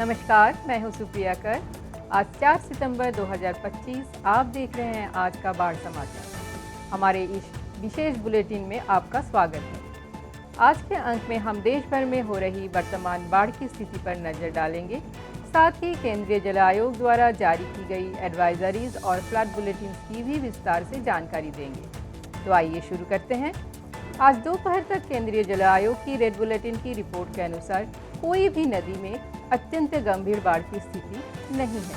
नमस्कार, मैं हूं सुप्रिया कर। आज 4 सितंबर 2025 आप देख रहे हैं आज का बाढ़ समाचार। हमारे इस विशेष बुलेटिन में आपका स्वागत है। आज के अंक में हम देश भर में हो रही वर्तमान बाढ़ की स्थिति पर नजर डालेंगे। साथ ही केंद्रीय जल आयोग द्वारा जारी की गई एडवाइजरीज और फ्लड बुलेटिन की भी विस्तार से जानकारी देंगे। तो आइए शुरू करते हैं। आज दोपहर तक केंद्रीय जल आयोग की रेड बुलेटिन की रिपोर्ट के अनुसार कोई भी नदी में अत्यंत गंभीर बाढ़ की स्थिति नहीं है,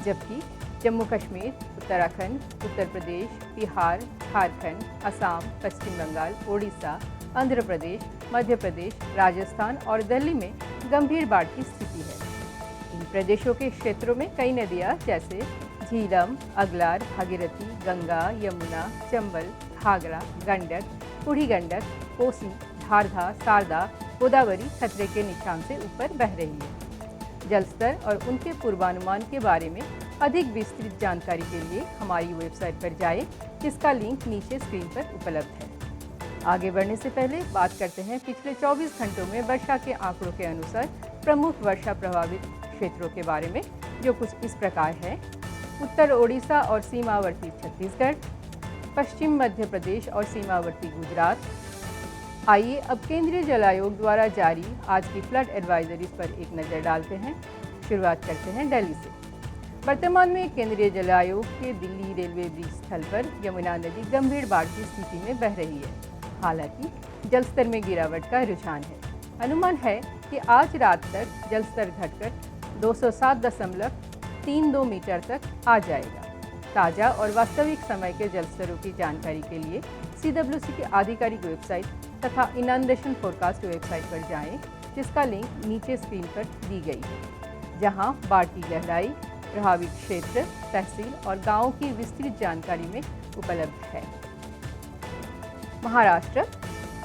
जबकि जम्मू कश्मीर, उत्तराखंड, उत्तर प्रदेश, बिहार, झारखंड, असम, पश्चिम बंगाल, ओडिशा, आंध्र प्रदेश, मध्य प्रदेश, राजस्थान और दिल्ली में गंभीर बाढ़ की स्थिति है। इन प्रदेशों के क्षेत्रों में कई नदियां जैसे झीलम, अगलार, भागीरथी, गंगा, यमुना, चंबल, घाघरा, गंडक, बूढ़ी गंडक, कोसी, धारधा, शारदा, गोदावरी खतरे के निशान से ऊपर बह रही है। जल स्तर और उनके पूर्वानुमान के बारे में अधिक विस्तृत जानकारी के लिए हमारी वेबसाइट पर जाएं, जिसका लिंक नीचे स्क्रीन पर उपलब्ध है। आगे बढ़ने से पहले बात करते हैं पिछले 24 घंटों में वर्षा के आंकड़ों के अनुसार प्रमुख वर्षा प्रभावित क्षेत्रों के बारे में, जो कुछ इस प्रकार है। उत्तर ओडिशा और सीमावर्ती छत्तीसगढ़, पश्चिम मध्य प्रदेश और सीमावर्ती गुजरात। आइए अब केंद्रीय जल आयोग द्वारा जारी आज की फ्लड एडवाइजरीज पर एक नज़र डालते हैं। शुरुआत करते हैं दिल्ली से। वर्तमान में केंद्रीय जल आयोग के दिल्ली रेलवे ब्रिज स्थल पर यमुना नदी गंभीर बाढ़ की स्थिति में बह रही है। हालांकि जलस्तर में गिरावट का रुझान है। अनुमान है कि आज रात तक जलस्तर घटकर 207.32 मीटर तक आ जाएगा। ताज़ा और वास्तविक समय के जलस्तरों की जानकारी के लिए CWC की आधिकारिक वेबसाइट तथा इनंडेशन फोरकास्ट वेबसाइट पर जाएं, जिसका लिंक नीचे स्क्रीन पर दी गई है, जहां बाढ़ की गहराई, प्रभावित क्षेत्र, तहसील और गांवों की विस्तृत जानकारी में उपलब्ध है। महाराष्ट्र,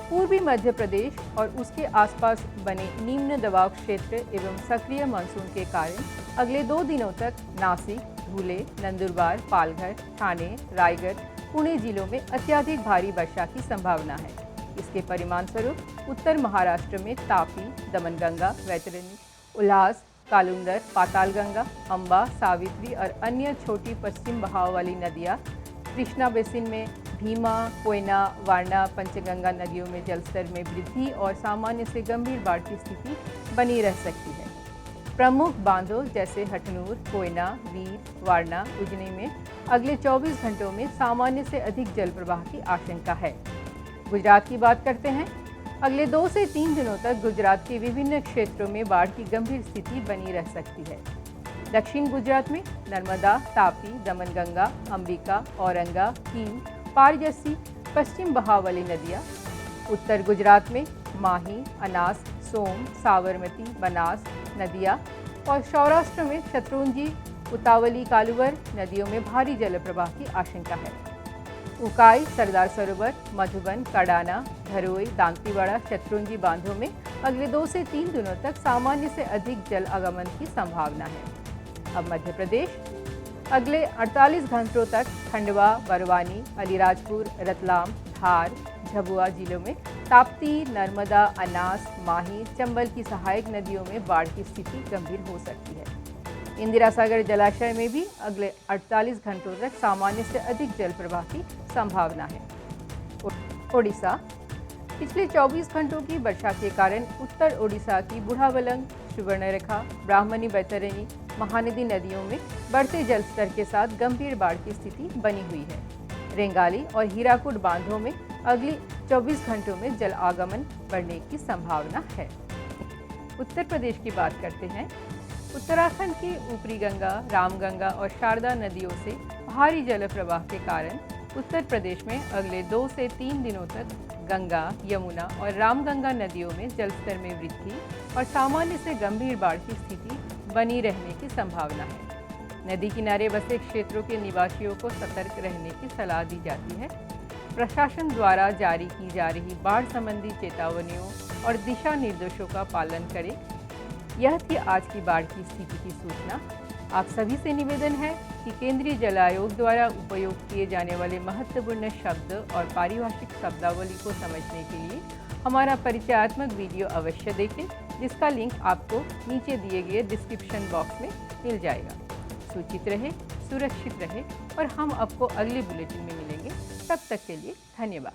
पूर्वी मध्य प्रदेश और उसके आसपास बने निम्न दबाव क्षेत्र एवं सक्रिय मानसून के कारण अगले 2 दिनों तक नासिक, धुले, नंदुरबार, पालघर, ठाणे, रायगढ़, पुणे जिलों में अत्यधिक भारी वर्षा की संभावना है। इसके परिणाम स्वरूप उत्तर महाराष्ट्र में तापी, दमनगंगा, वैतरणी, उल्हास, कालुंदर, पातालगंगा, अंबा, सावित्री और अन्य छोटी पश्चिम बहाव वाली नदियां, कृष्णा बेसिन में भीमा, कोयना, वारणा, पंचगंगा नदियों में जलस्तर में वृद्धि और सामान्य से गंभीर बाढ़ की स्थिति बनी रह सकती है। प्रमुख बांधों जैसे हटनूर, कोयना, वीर, वारणा, उजनी में अगले 24 घंटों में सामान्य से अधिक जल प्रवाह की आशंका है। गुजरात की बात करते हैं। अगले 2 से 3 दिनों तक गुजरात के विभिन्न क्षेत्रों में बाढ़ की गंभीर स्थिति बनी रह सकती है। दक्षिण गुजरात में नर्मदा, तापी, दमनगंगा, अंबिका, औरंगा, कीम, पार जैसी पश्चिम बहाव वाली नदियाँ। उत्तर गुजरात में माही, अनास, सोम, साबरमती, बनास नदियाँ और सौराष्ट्र में शत्रुंजी, उतावली, कालुवर नदियों में भारी जल प्रवाह की आशंका है। उकाई, सरदार सरोवर, मधुबन, कडाना, धरोई, दांतीवाड़ा, शत्रुंजी बांधों में अगले 2 से 3 दिनों तक सामान्य से अधिक जल आगमन की संभावना है। अब मध्य प्रदेश, अगले 48 घंटों तक खंडवा, बरवानी, अलीराजपुर, रतलाम, धार, झाबुआ जिलों में ताप्ती, नर्मदा, अनास, माही, चंबल की सहायक नदियों में बाढ़ की स्थिति गंभीर हो सकती है। इंदिरा सागर जलाशय में भी अगले 48 घंटों तक सामान्य से अधिक जल प्रवाह की संभावना है। ओडिशा, पिछले 24 घंटों की वर्षा के कारण उत्तर ओडिशा की बुढ़ावलंग, सुवर्णरेखा, ब्राह्मणी, बैतरणी, महानदी नदियों में बढ़ते जलस्तर के साथ गंभीर बाढ़ की स्थिति बनी हुई है। रेंगाली और हीराकुड बांधों में अगली 24 घंटों में जल आगमन बढ़ने की संभावना है। उत्तर प्रदेश की बात करते हैं। उत्तराखंड की ऊपरी गंगा, रामगंगा और शारदा नदियों से भारी जल प्रवाह के कारण उत्तर प्रदेश में अगले 2 से 3 दिनों तक गंगा, यमुना और रामगंगा नदियों में जलस्तर में वृद्धि और सामान्य से गंभीर बाढ़ की स्थिति बनी रहने की संभावना है। नदी किनारे बसे क्षेत्रों के निवासियों को सतर्क रहने की सलाह दी जाती है। प्रशासन द्वारा जारी की जा रही बाढ़ संबंधी चेतावनियों और दिशा निर्देशों का पालन करें। यह थी आज की बाढ़ की स्थिति की सूचना। आप सभी से निवेदन है कि केंद्रीय जल आयोग द्वारा उपयोग किए जाने वाले महत्वपूर्ण शब्द और पारिभाषिक शब्दावली को समझने के लिए हमारा परिचयात्मक वीडियो अवश्य देखें। जिसका लिंक आपको नीचे दिए गए डिस्क्रिप्शन बॉक्स में मिल जाएगा। सूचित रहे, सुरक्षित रहे और हम आपको अगले बुलेटिन में मिलेंगे। तब तक के लिए धन्यवाद।